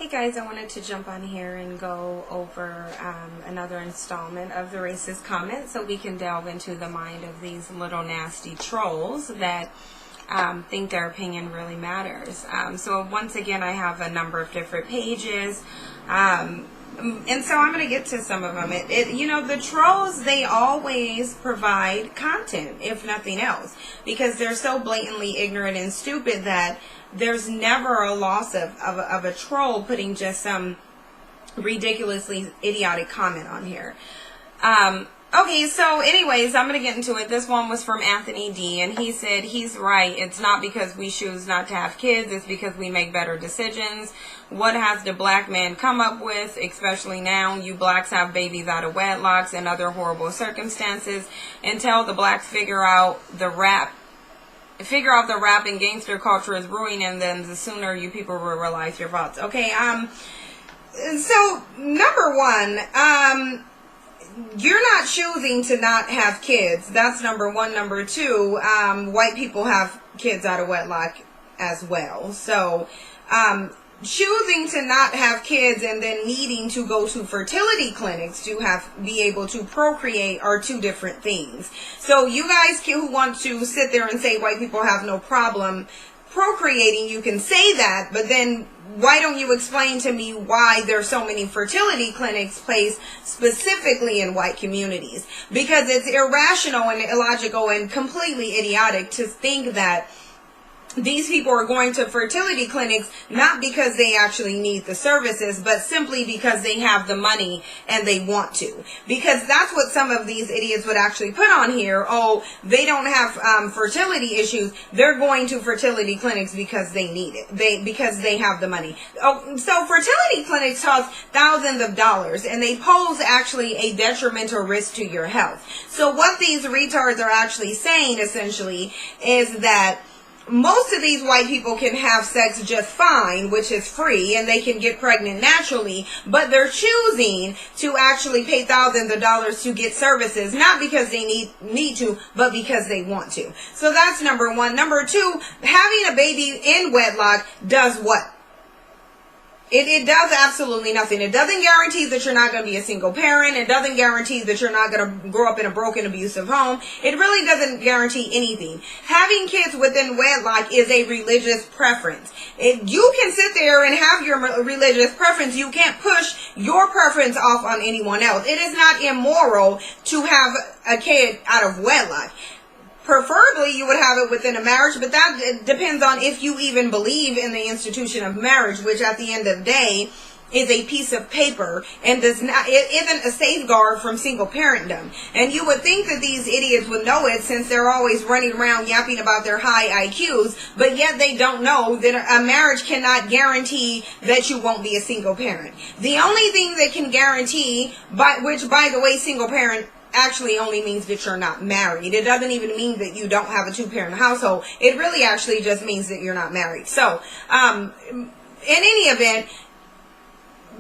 Hey guys, I wanted to jump on here and go over another installment of the racist comment so we can delve into the mind of these little nasty trolls that think their opinion really matters. So once again, I have a number of different pages. And so I'm going to get to some of them. You know, the trolls, they always provide content, if nothing else, because they're so blatantly ignorant and stupid that there's never a loss of a troll putting just some ridiculously idiotic comment on here. Okay, so anyways, I'm going to get into it. This one was from Anthony D, and he said, he's right. It's not because we choose not to have kids. It's because we make better decisions. What has the black man come up with, especially now? You blacks have babies out of wedlocks and other horrible circumstances. Until the blacks figure out the rap and gangster culture is ruining them, the sooner you people will realize your faults. Okay, so number one, you're not choosing to not have kids. That's number one. Number two, white people have kids out of wedlock as well. So, choosing to not have kids and then needing to go to fertility clinics to be able to procreate are two different things. So you guys who want to sit there and say white people have no problem procreating, you can say that, but then why don't you explain to me why there's so many fertility clinics placed specifically in white communities? Because it's irrational and illogical and completely idiotic to think that these people are going to fertility clinics not because they actually need the services, but simply because they have the money and they want to. Because that's what some of these idiots would actually put on here. Oh, they don't have fertility issues. They're going to fertility clinics because they need it. Because they have the money. Oh, so fertility clinics cost thousands of dollars, and they pose actually a detrimental risk to your health. So what these retards are actually saying essentially is that most of these white people can have sex just fine, which is free, and they can get pregnant naturally, but they're choosing to actually pay thousands of dollars to get services, not because they need to, but because they want to. So that's number one. Number two, having a baby in wedlock does what? It does absolutely nothing. It doesn't guarantee that you're not going to be a single parent. It doesn't guarantee that you're not going to grow up in a broken, abusive home. It really doesn't guarantee anything. Having kids within wedlock is a religious preference. If you can sit there and have your religious preference, you can't push your preference off on anyone else. It is not immoral to have a kid out of wedlock. Preferably, you would have it within a marriage, but that depends on if you even believe in the institution of marriage, which at the end of the day is a piece of paper and it isn't a safeguard from single parentdom. And you would think that these idiots would know it since they're always running around yapping about their high IQs, but yet they don't know that a marriage cannot guarantee that you won't be a single parent. The only thing that can guarantee, which by the way, single parent actually only means that you're not married. It doesn't even mean that you don't have a two-parent household. It really actually just means that you're not married. So, in any event,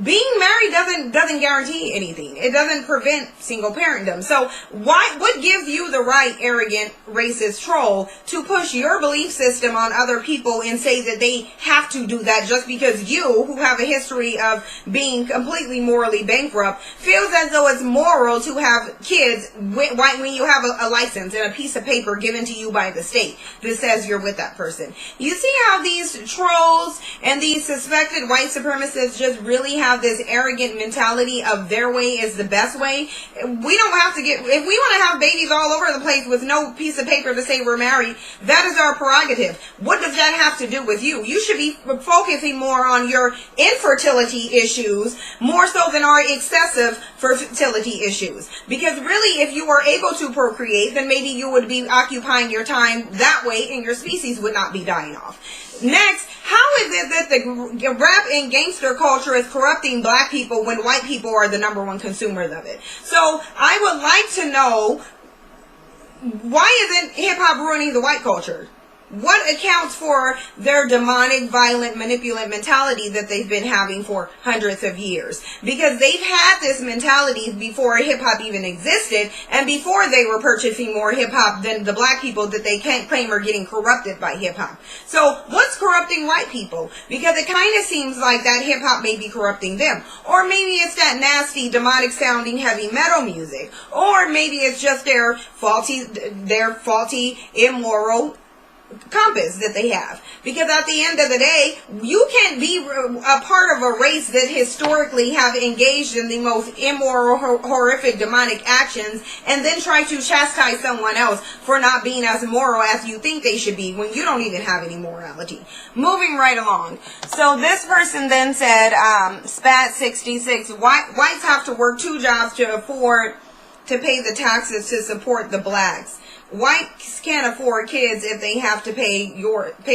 being married doesn't guarantee anything. It doesn't prevent single parentdom. So what gives you the right, arrogant, racist troll to push your belief system on other people and say that they have to do that just because you, who have a history of being completely morally bankrupt, feels as though it's moral to have kids when you have a license and a piece of paper given to you by the state that says you're with that person? You see how these trolls and these suspected white supremacists just really have this arrogant mentality of their way is the best way? We don't have to if we want to have babies all over the place with no piece of paper to say we're married, that is our prerogative. What does that have to do with you? You should be focusing more on your infertility issues more so than our excessive fertility issues. Because really, if you were able to procreate, then maybe you would be occupying your time that way and your species would not be dying off. Next, how is it that the rap and gangster culture is corrupting black people when white people are the number one consumers of it? So I would like to know, why isn't hip-hop ruining the white culture? What accounts for their demonic, violent, manipulative mentality that they've been having for hundreds of years? Because they've had this mentality before hip-hop even existed, and before they were purchasing more hip-hop than the black people that they can't claim are getting corrupted by hip-hop. So what's corrupting white people? Because it kind of seems like that hip-hop may be corrupting them. Or maybe it's that nasty, demonic-sounding heavy metal music. Or maybe it's just their faulty, immoral compass that they have. Because at the end of the day, you can't be a part of a race that historically have engaged in the most immoral, horrific, demonic actions, and then try to chastise someone else for not being as moral as you think they should be when you don't even have any morality. Moving right along. So this person then said, Spat66, whites have to work 2 jobs to afford to pay the taxes to support the blacks. Whites can't afford kids if they have to pay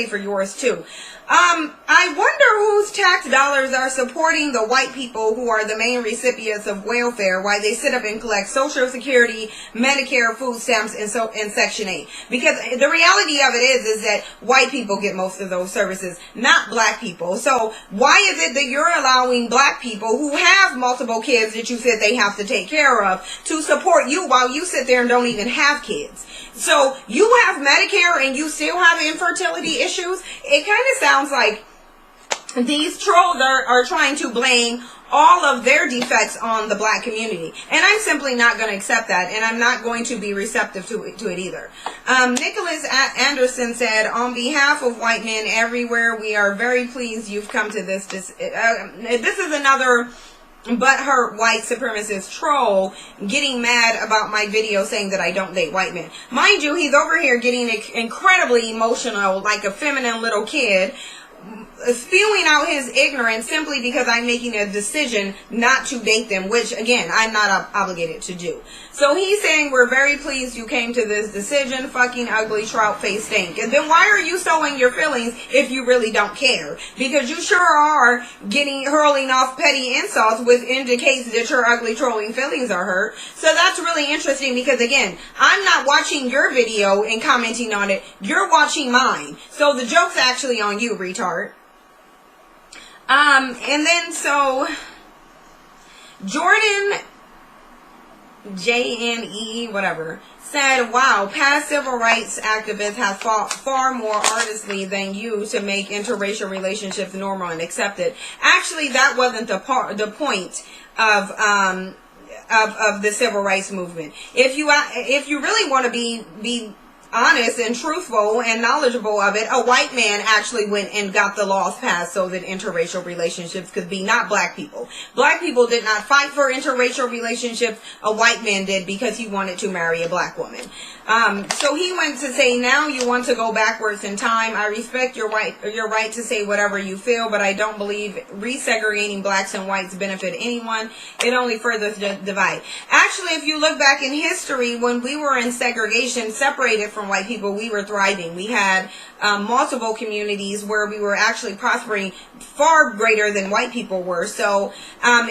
for yours too. I wonder whose tax dollars are supporting the white people who are the main recipients of welfare, while they sit up and collect Social Security, Medicare, food stamps, and Section 8. Because the reality of it is that white people get most of those services, not black people. So why is it that you're allowing black people who have multiple kids that you said they have to take care of to support you while you sit there and don't even have kids? So you have Medicare and you still have infertility issues? It kind of sounds like these trolls are trying to blame all of their defects on the black community. And I'm simply not going to accept that, and I'm not going to be receptive to it either. Nicholas Anderson said, on behalf of white men everywhere, we are very pleased you've come to this. This is another butthurt white supremacist troll getting mad about my video saying that I don't date white men. Mind you, he's over here getting incredibly emotional like a feminine little kid, spewing out his ignorance simply because I'm making a decision not to date them, which again I'm not obligated to do. So he's saying, we're very pleased you came to this decision, fucking ugly trout face stink. And then why are you sowing your feelings if you really don't care? Because you sure are hurling off petty insults, which indicates that your ugly trolling feelings are hurt. So that's really interesting, because again, I'm not watching your video and commenting on it, you're watching mine. So the joke's actually on you, retard. And then so Jordan JNE whatever said, wow, past civil rights activists have fought far more artistly than you to make interracial relationships normal and accepted. Actually, that wasn't the point of the civil rights movement. If you really want to be honest and truthful and knowledgeable of it, a white man actually went and got the laws passed so that interracial relationships could be, not black people. Black people did not fight for interracial relationships. A white man did, because he wanted to marry a black woman. So he went to say, now you want to go backwards in time. I respect your right to say whatever you feel, but I don't believe resegregating blacks and whites benefit anyone. It only further divide. Actually, if you look back in history, when we were in segregation, separated from white people, we were thriving. We had multiple communities where we were actually prospering far greater than white people were. So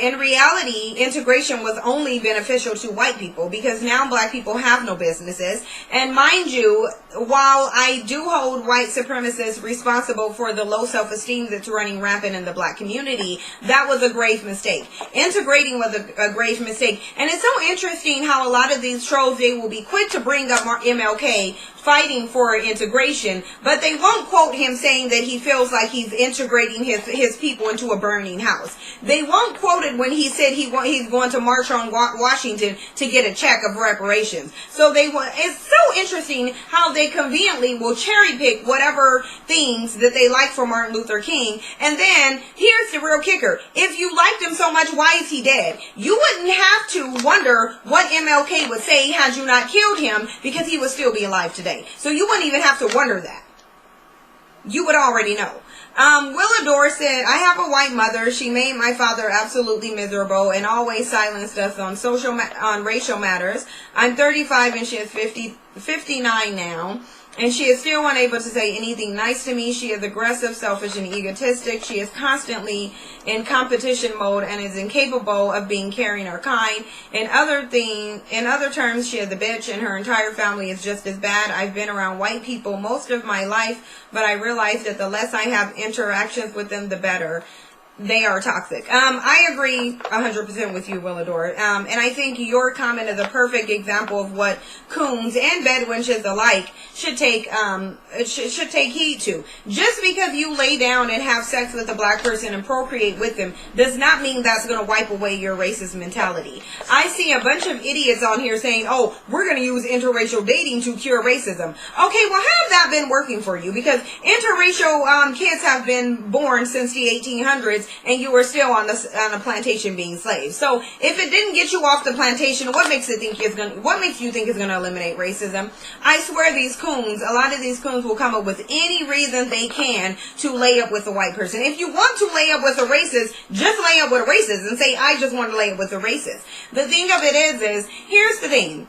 in reality, integration was only beneficial to white people, because now black people have no businesses. And mind you, while I do hold white supremacists responsible for the low self-esteem that's running rampant in the black community, that was a grave mistake. Integrating was a grave mistake. And it's so interesting how a lot of these trolls, they will be quick to bring up MLK fighting for integration, but they won't quote him saying that he feels like he's integrating his people into a burning house. They won't quote it when he said he's going to march on Washington to get a check of reparations. So it's so interesting how they conveniently will cherry pick whatever things that they like from Martin Luther King. And then here's the real kicker. If you liked him so much, why is he dead? You wouldn't have to wonder what MLK would say had you not killed him, because he would still be alive today. So you wouldn't even have to wonder that. You would already know. Willador said, I have a white mother. She made my father absolutely miserable and always silenced us on racial matters. I'm 35 and she is 59 now. And she is still unable to say anything nice to me. She is aggressive, selfish, and egotistic. She is constantly in competition mode and is incapable of being caring or kind. In other terms, she is a bitch, and her entire family is just as bad. I've been around white people most of my life, but I realize that the less I have interactions with them, the better. They are toxic. I agree 100% with you, Willador. And I think your comment is a perfect example of what coons and bedwenches alike should take should take heed to. Just because you lay down and have sex with a black person and procreate with them does not mean that's going to wipe away your racist mentality. I see a bunch of idiots on here saying, oh, we're going to use interracial dating to cure racism. Okay, well, how has that been working for you? Because interracial kids have been born since the 1800s, and you were still on a plantation being slaves. So if it didn't get you off the plantation, what makes you think is gonna eliminate racism? I swear a lot of these coons will come up with any reason they can to lay up with a white person. If you want to lay up with a racist, just lay up with a racist and say, I just want to lay up with a racist. The thing of it is here's the thing.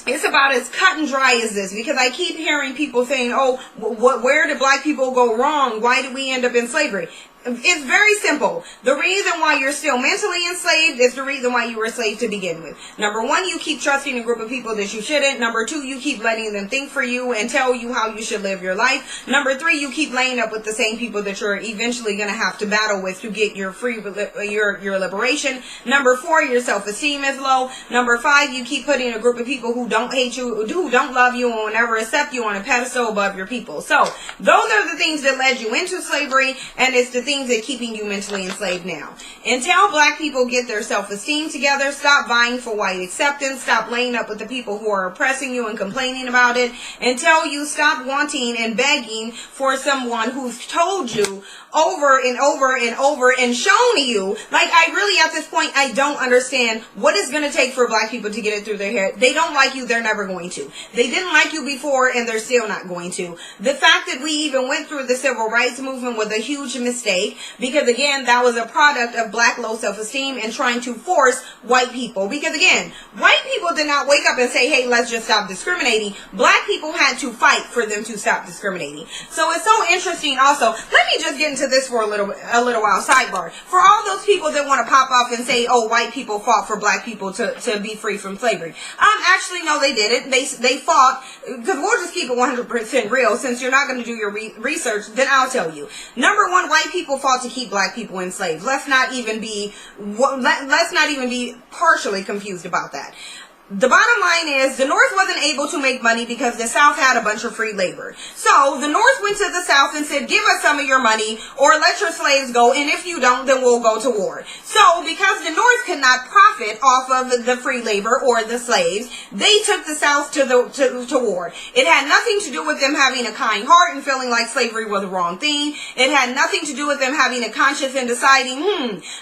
It's about as cut and dry as this, because I keep hearing people saying, oh, where did black people go wrong? Why did we end up in slavery? It's very simple. The reason why you're still mentally enslaved is the reason why you were enslaved to begin with. Number one, you keep trusting a group of people that you shouldn't. Number two, you keep letting them think for you and tell you how you should live your life. Number three, you keep laying up with the same people that you're eventually going to have to battle with to get your your liberation. Number four, your self-esteem is low. Number five, you keep putting a group of people who don't hate you, who don't love you, and will never accept you on a pedestal above your people. So those are the things that led you into slavery, and it's the things that keeping you mentally enslaved now. Until black people get their self-esteem together, stop vying for white acceptance, stop laying up with the people who are oppressing you and complaining about it, until you stop wanting and begging for someone who's told you over and over and over and shown you, like, I really at this point, I don't understand what it's going to take for black people to get it through their head. They don't like you, they're never going to. They didn't like you before, and they're still not going to. The fact that we even went through the civil rights movement was a huge mistake, because again, that was a product of black low self-esteem and trying to force white people. Because again, white people did not wake up and say, hey, let's just stop discriminating. Black people had to fight for them to stop discriminating. So it's so interesting also. Let me just get into this for a little while, sidebar. For all those people that want to pop off and say, oh, white people fought for black people to be free from slavery. Actually, no, they didn't. They fought, because we'll just keep it 100% real. Since you're not going to do your research, then I'll tell you. Number one, white people fought to keep black people enslaved. Let's not even be partially confused about that. The bottom line is, the North wasn't able to make money because the South had a bunch of free labor. So the North went to the South and said, give us some of your money or let your slaves go, and if you don't, then we'll go to war. So because the North could not profit off of the free labor or the slaves, they took the South to war. It had nothing to do with them having a kind heart and feeling like slavery was the wrong thing. It had nothing to do with them having a conscience and deciding,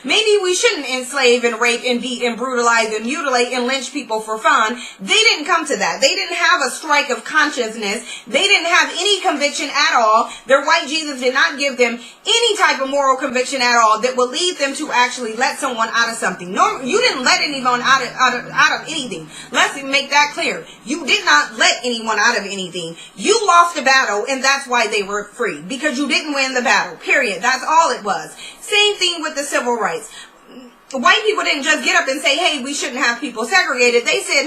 maybe we shouldn't enslave and rape and beat and brutalize and mutilate and lynch people for fun. They didn't come to that. They didn't have a strike of consciousness. They didn't have any conviction at all. Their white Jesus did not give them any type of moral conviction at all that would lead them to actually let someone out of something. No, you didn't let anyone out of anything. Let's make that clear. You did not let anyone out of anything. You lost the battle, and that's why they were free, because you didn't win the battle, period. That's all it was. Same thing with the civil rights. White people didn't just get up and say, hey, we shouldn't have people segregated. They said,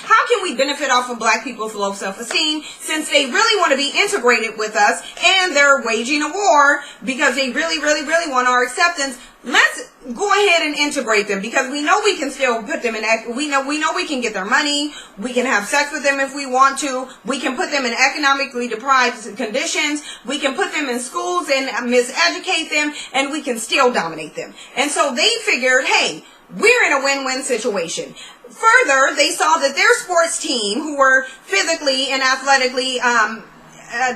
how can we benefit off of black people's low self-esteem, since they really want to be integrated with us and they're waging a war because they really, really, really want our acceptance. Let's go ahead and integrate them, because we know we can still put them in, we know we can get their money, we can have sex with them if we want to, we can put them in economically deprived conditions, we can put them in schools and miseducate them, and we can still dominate them. And so they figured, hey, we're in a win-win situation. Further, they saw that their sports team, who were physically and athletically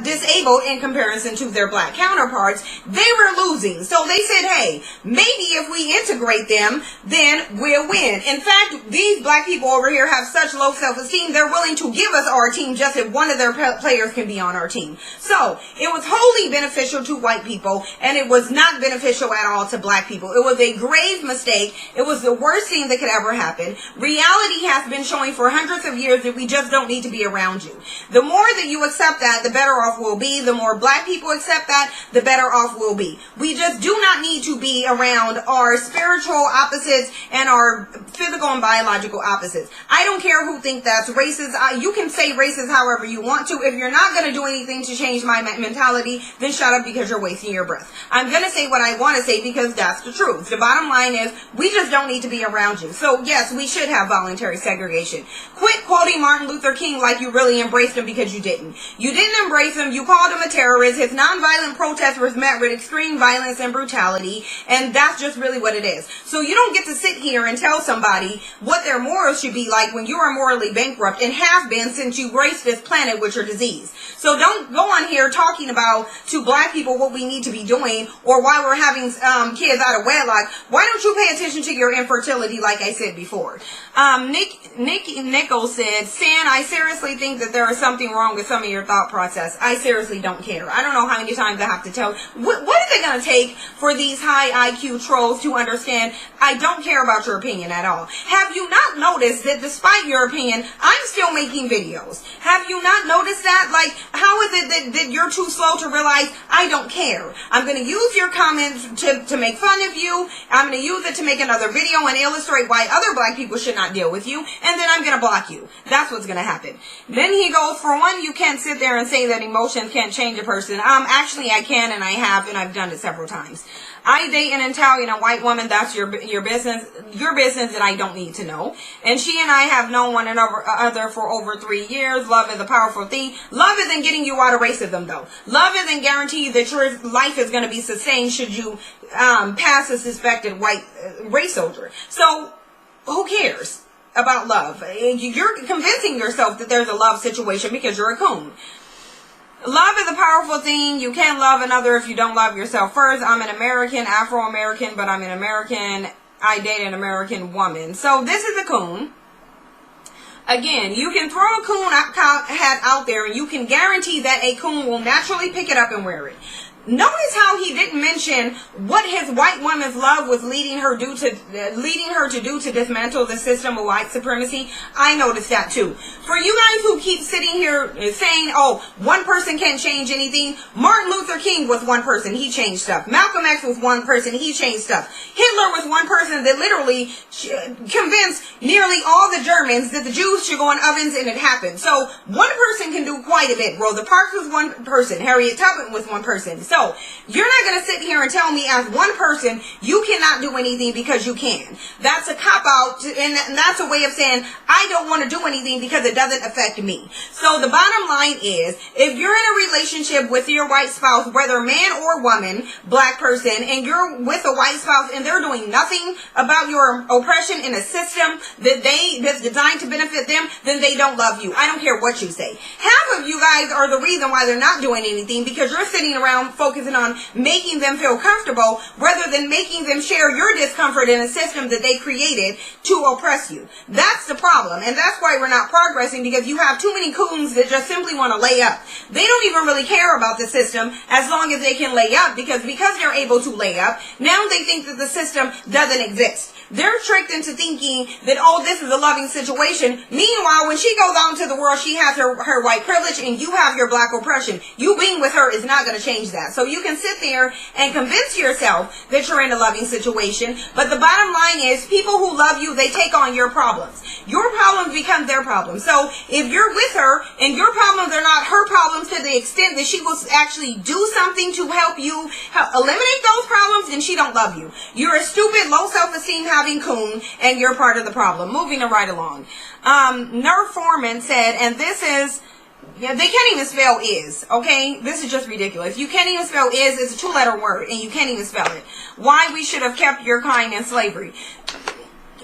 disabled in comparison to their black counterparts, they were losing. So they said, hey, maybe if we integrate them, then we'll win. In fact, these black people over here have such low self-esteem, they're willing to give us our team just if one of their players can be on our team. So it was wholly beneficial to white people, and it was not beneficial at all to black people. It was a grave mistake. It was the worst thing that could ever happen. Reality has been showing for hundreds of years that we just don't need to be around you. The more that you accept that, the better off we'll be. The more black people accept that, the better off we'll be. We just do not need to be around our spiritual opposites and our physical and biological opposites. I don't care who think that's racist. You can say racist however you want to. If you're not going to do anything to change my mentality, then shut up because you're wasting your breath. I'm going to say what I want to say because that's the truth. The bottom line is we just don't need to be around you. So yes, we should have voluntary segregation. Quit quoting Martin Luther King like you really embraced him, because you didn't. You didn't embrace him. You called him a terrorist. His nonviolent protest was met with extreme violence and brutality, and that's just really what it is. So you don't get to sit here and tell somebody what their morals should be like when you are morally bankrupt and have been since you graced this planet with your disease. So don't go on here talking about to black people what we need to be doing, or why we're having kids out of wedlock. Why don't you pay attention to your infertility like I said before? Nikki Nichols said, Stan, I seriously think that there is something wrong with some of your thought process. I seriously don't care. I don't know how many times I have to tell. What is it going to take for these high IQ trolls to understand I don't care about your opinion at all? Have you not noticed that despite your opinion, I'm still making videos? Have you not noticed that? Like, how is it that you're too slow to realize I don't care? I'm going to use your comments to make fun of you. I'm going to use it to make another video and illustrate why other black people should not deal with you. And then I'm going to block you. That's what's going to happen. Then he goes, for one, you can't sit there and say that emotions can't change a person. Actually, I can, and I have, and I've done it several times. I date an Italian, a white woman. That's your business. Your business that I don't need to know. And she and I have known one another for over 3 years. Love is a powerful thing. Love isn't getting you out of racism, though. Love isn't guaranteed that your life is going to be sustained should you pass a suspected white race soldier. So who cares about love? You're convincing yourself that there's a love situation because you're a coon. Love is a powerful thing. You can't love another if you don't love yourself first. I'm an American, Afro-American, but I'm an American. I date an American woman. So this is a coon. Again, you can throw a coon hat out there and you can guarantee that a coon will naturally pick it up and wear it. Notice how he didn't mention what his white woman's love was leading her to do to dismantle the system of white supremacy. I noticed that too. For you guys who keep sitting here saying, oh, one person can't change anything. Martin Luther King was one person. He changed stuff. Malcolm X was one person. He changed stuff. Hitler was one person that literally convinced nearly all the Germans that the Jews should go in ovens, and it happened. So one person can do quite a bit. Rosa Parks was one person. Harriet Tubman was one person. So you're not going to sit here and tell me as one person you cannot do anything because you can. That's a cop-out, and that's a way of saying I don't want to do anything because it doesn't affect me. So the bottom line is, if you're in a relationship with your white spouse, whether man or woman, black person, and you're with a white spouse and they're doing nothing about your oppression in a system that's designed to benefit them, then they don't love you. I don't care what you say. Half of you guys are the reason why they're not doing anything, because you're sitting around focusing on making them feel comfortable rather than making them share your discomfort in a system that they created to oppress you. That's the problem, and that's why we're not progressing, because you have too many coons that just simply want to lay up. They don't even really care about the system as long as they can lay up, because they're able to lay up, now they think that the system doesn't exist. They're tricked into thinking that, oh, this is a loving situation. Meanwhile, when she goes out into the world, she has her white privilege and you have your black oppression. You being with her is not going to change that. So you can sit there and convince yourself that you're in a loving situation. But the bottom line is, people who love you, they take on your problems. Your problems become their problems. So if you're with her and your problems are not her problems to the extent that she will actually do something to help you eliminate those problems, then she don't love you. You're a stupid, low self-esteem having coon, and you're part of the problem. Moving right along. Nerve Foreman said, and this is, yeah, they can't even spell is, okay? This is just ridiculous. You can't even spell is. It's a 2-letter word, and you can't even spell it. Why we should have kept your kind in slavery.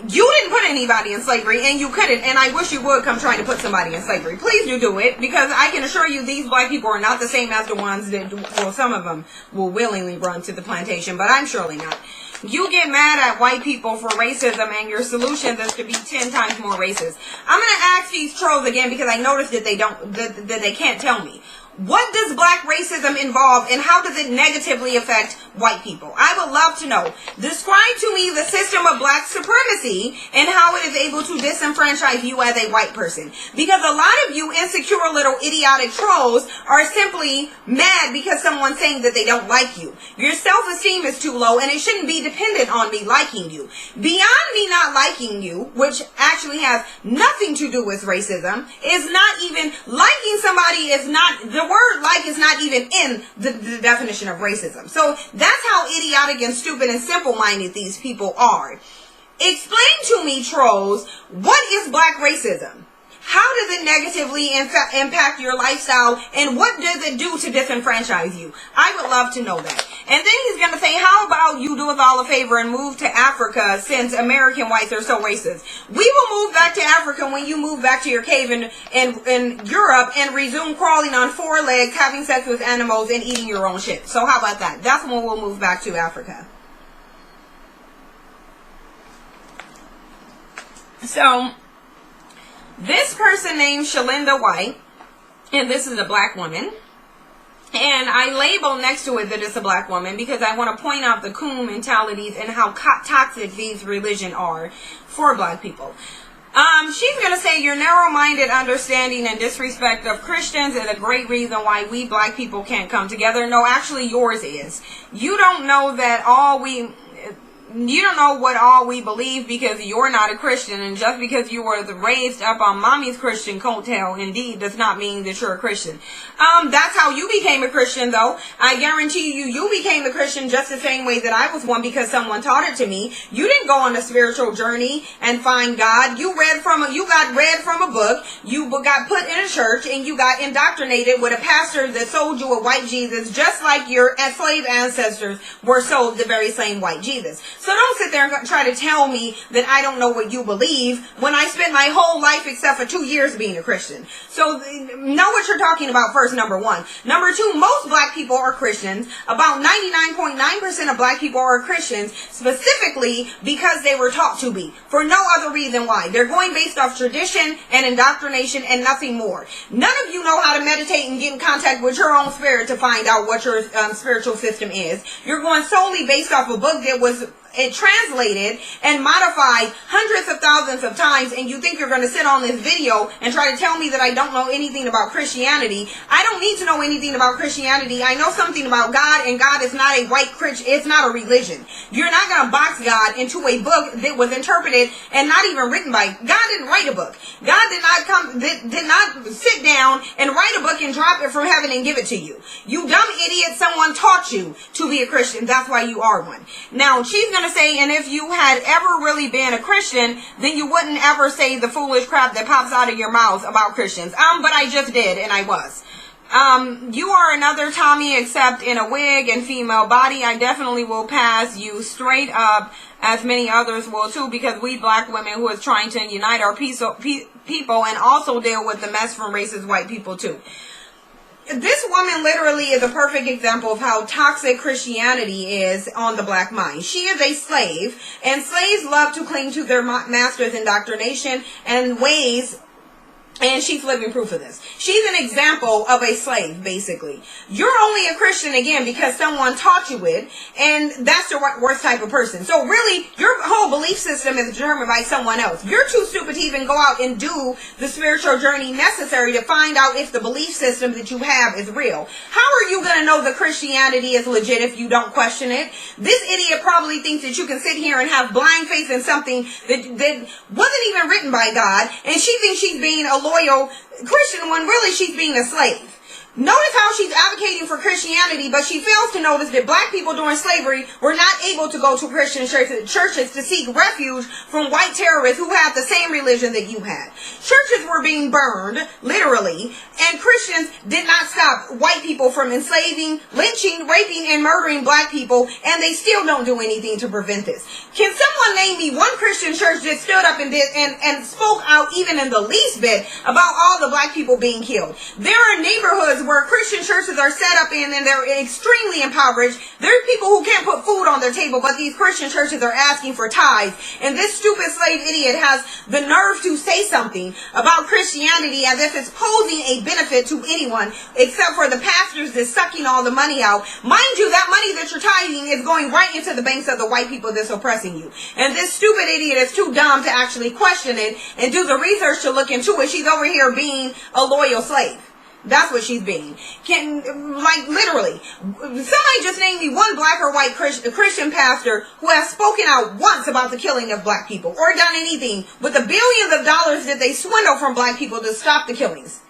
You didn't put anybody in slavery, and you couldn't, and I wish you would come trying to put somebody in slavery. Please do it, because I can assure you these black people are not the same as the ones that, well, some of them will willingly run to the plantation, but I'm surely not. You get mad at white people for racism, and your solution is to be 10 times more racist. I'm going to ask these trolls again, because I noticed that that they can't tell me. What does black racism involve, and how does it negatively affect white people? I would love to know. Describe to me the system of black supremacy and how it is able to disenfranchise you as a white person. Because a lot of you insecure little idiotic trolls are simply mad because someone's saying that they don't like you. Your self-esteem is too low, and it shouldn't be dependent on me liking you. Beyond me not liking you, which actually has nothing to do with racism, is not even liking somebody is not the word like is not even in the definition of racism. So that's how idiotic and stupid and simple-minded these people are. Explain to me, trolls, what is black racism? How does it negatively impact your lifestyle, and what does it do to disenfranchise you? I would love to know that. And then he's going to say, how about you do us all a favor and move to Africa, since American whites are so racist? We will move back to Africa when you move back to your cave in Europe and resume crawling on 4 legs, having sex with animals, and eating your own shit. So how about that? That's when we'll move back to Africa. So this person named Shalinda White, and this is a black woman, and I label next to it that it's a black woman because I want to point out the coon mentalities and how toxic these religions are for black people. She's going to say your narrow-minded understanding and disrespect of Christians is a great reason why we black people can't come together. No, actually yours is. You don't know that you don't know what all we believe because you're not a Christian, and just because you were raised up on mommy's Christian coattail indeed does not mean that you're a Christian. That's how you became a Christian, though. I guarantee you became a Christian just the same way that I was one, because someone taught it to me. You didn't go on a spiritual journey and find God. You got read from a book, you got put in a church, and you got indoctrinated with a pastor that sold you a white Jesus, just like your slave ancestors were sold the very same white Jesus. So don't sit there and try to tell me that I don't know what you believe when I spent my whole life except for 2 years being a Christian. So know what you're talking about first, number one. Number two, most black people are Christians. About 99.9% of black people are Christians, specifically because they were taught to be. For no other reason why. They're going based off tradition and indoctrination and nothing more. None of you know how to meditate and get in contact with your own spirit to find out what your spiritual system is. You're going solely based off a book that was translated and modified hundreds of thousands of times, and you think you're going to sit on this video and try to tell me that I don't know anything about Christianity. I don't need to know anything about Christianity. I know something about God, and God is not a white Christian. It's not a religion. You're not going to box God into a book that was interpreted and not even written by God. Didn't write a book. God did not sit down and write a book and drop it from heaven and give it to you. You dumb idiot. Someone taught you to be a Christian. That's why you are one. Now she's going to say, and if you had ever really been a Christian, then you wouldn't ever say the foolish crap that pops out of your mouth about Christians. But I just did, and I was. You are another Tommy, except in a wig and female body. I definitely will pass you straight up, as many others will too, because we black women who is trying to unite our people and also deal with the mess from racist white people too. This woman literally is a perfect example of how toxic Christianity is on the black mind. She is a slave, and slaves love to cling to their master's indoctrination and ways, and she's living proof of this. She's an example of a slave, basically. You're only a Christian, again, because someone taught you it, and that's the worst type of person. So really, your whole belief system is determined by someone else. You're too stupid to even go out and do the spiritual journey necessary to find out if the belief system that you have is real. How are you going to know that Christianity is legit if you don't question it? This idiot probably thinks that you can sit here and have blind faith in something that wasn't even written by God, and she thinks she's being a loyal Christian when really she's being a slave. Notice how she's advocating for Christianity, but she fails to notice that black people during slavery were not able to go to Christian churches to seek refuge from white terrorists who had the same religion that you had. Churches were being burned, literally, and Christians did not stop white people from enslaving, lynching, raping, and murdering black people, and they still don't do anything to prevent this. Can someone name me one Christian church that stood up and spoke out even in the least bit about all the black people being killed? There are neighborhoods where Christian churches are set up in and they're extremely impoverished. There's people who can't put food on their table, but these Christian churches are asking for tithes. And this stupid slave idiot has the nerve to say something about Christianity as if it's posing a benefit to anyone except for the pastors that's sucking all the money out. Mind you, that money that you're tithing is going right into the banks of the white people that's oppressing you. And this stupid idiot is too dumb to actually question it and do the research to look into it. She's over here being a loyal slave. That's what she's being. Literally. Somebody just name me one black or white Christian pastor who has spoken out once about the killing of black people or done anything with the billions of dollars that they swindle from black people to stop the killings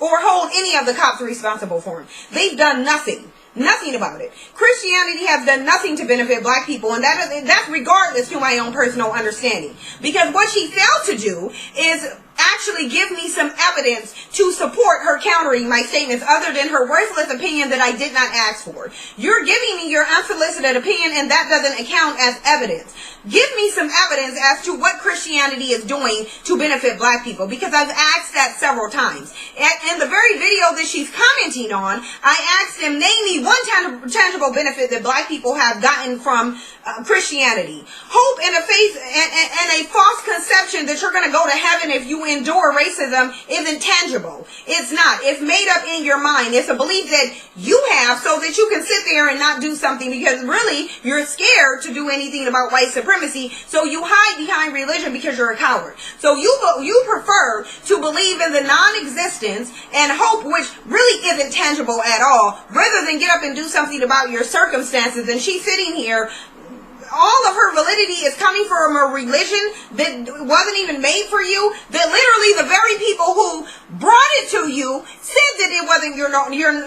or hold any of the cops responsible for them. They've done nothing. Nothing about it. Christianity has done nothing to benefit black people, and that's regardless to my own personal understanding. Because what she failed to do is actually give me some evidence to support her countering my statements other than her worthless opinion that I did not ask for. You're giving me your unsolicited opinion, and that doesn't account as evidence. Give me some evidence as to what Christianity is doing to benefit black people, because I've asked that several times. In the very video that she's commenting on, I asked him, name me one tangible benefit that black people have gotten from Christianity. Hope and a false conception that you're going to go to heaven if you endure racism isn't tangible. It's not. It's made up in your mind. It's a belief that you have so that you can sit there and not do something because really you're scared to do anything about white supremacy, so you hide behind religion because you're a coward. So you prefer to believe in the non-existence and hope, which really isn't tangible at all, rather than get up and do something about your circumstances. And she's sitting here, all of her validity is coming from a religion that wasn't even made for you, that literally the very people who brought it to you said that it wasn't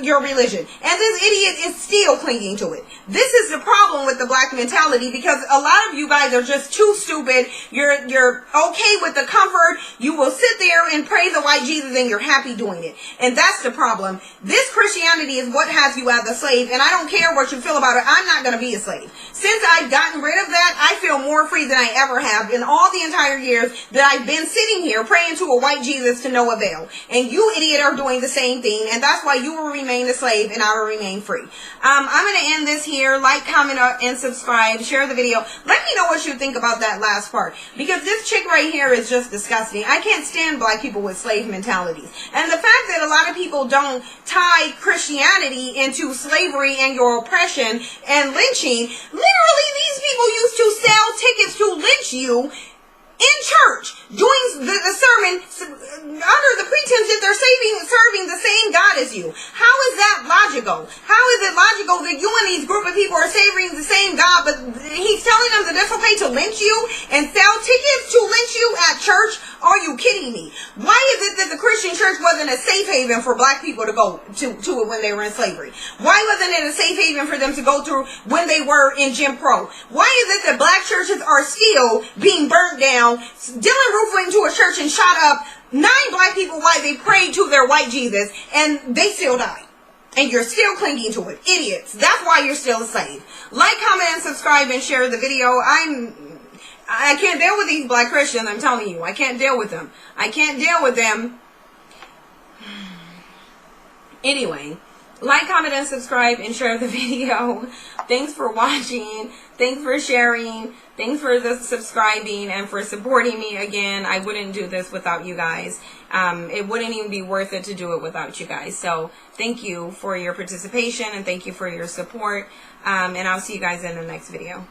your religion. And this idiot is still clinging to it. This is the problem with the black mentality, because a lot of you guys are just too stupid. You're okay with the comfort. You will sit there and praise the white Jesus and you're happy doing it. And that's the problem. This Christianity is what has you as a slave, and I don't care what you feel about it. I'm not going to be a slave. Since I've gotten rid of that, I feel more free than I ever have in all the entire years that I've been sitting here praying to a white Jesus to no avail. And you idiot are doing the same thing, and that's why you will remain a slave and I will remain free. I'm going to end this here. Like, comment, and subscribe. Share the video. Let me know what you think about that last part, because this chick right here is just disgusting. I can't stand black people with slave mentalities. And the fact that a lot of people don't tie Christianity into slavery and your oppression and lynching. Literally, these people used to sell tickets to lynch you in church, doing the sermon under the pretense that they're serving the same God as you. How is that logical? How is it logical that you and these group of people are serving the same God, but he's telling them that it's okay to lynch you and sell tickets to lynch you at church? Are you kidding me? Why is it that the Christian church wasn't a safe haven for black people to go to it when they were in slavery? Why wasn't it a safe haven for them to go through when they were in Jim Crow? Why is it that black churches are still being burnt down? Dylan Roof went into a church and shot up 9 black people while they prayed to their white Jesus, and they still died. And you're still clinging to it. Idiots. That's why you're still a slave. Like, comment, and subscribe, and share the video. I can't deal with these black Christians, I'm telling you. I can't deal with them. I can't deal with them. Anyway, like, comment, and subscribe, and share the video. Thanks for watching. Thanks for sharing. Thanks for subscribing and for supporting me again. I wouldn't do this without you guys. It wouldn't even be worth it to do it without you guys. So thank you for your participation, and thank you for your support. And I'll see you guys in the next video.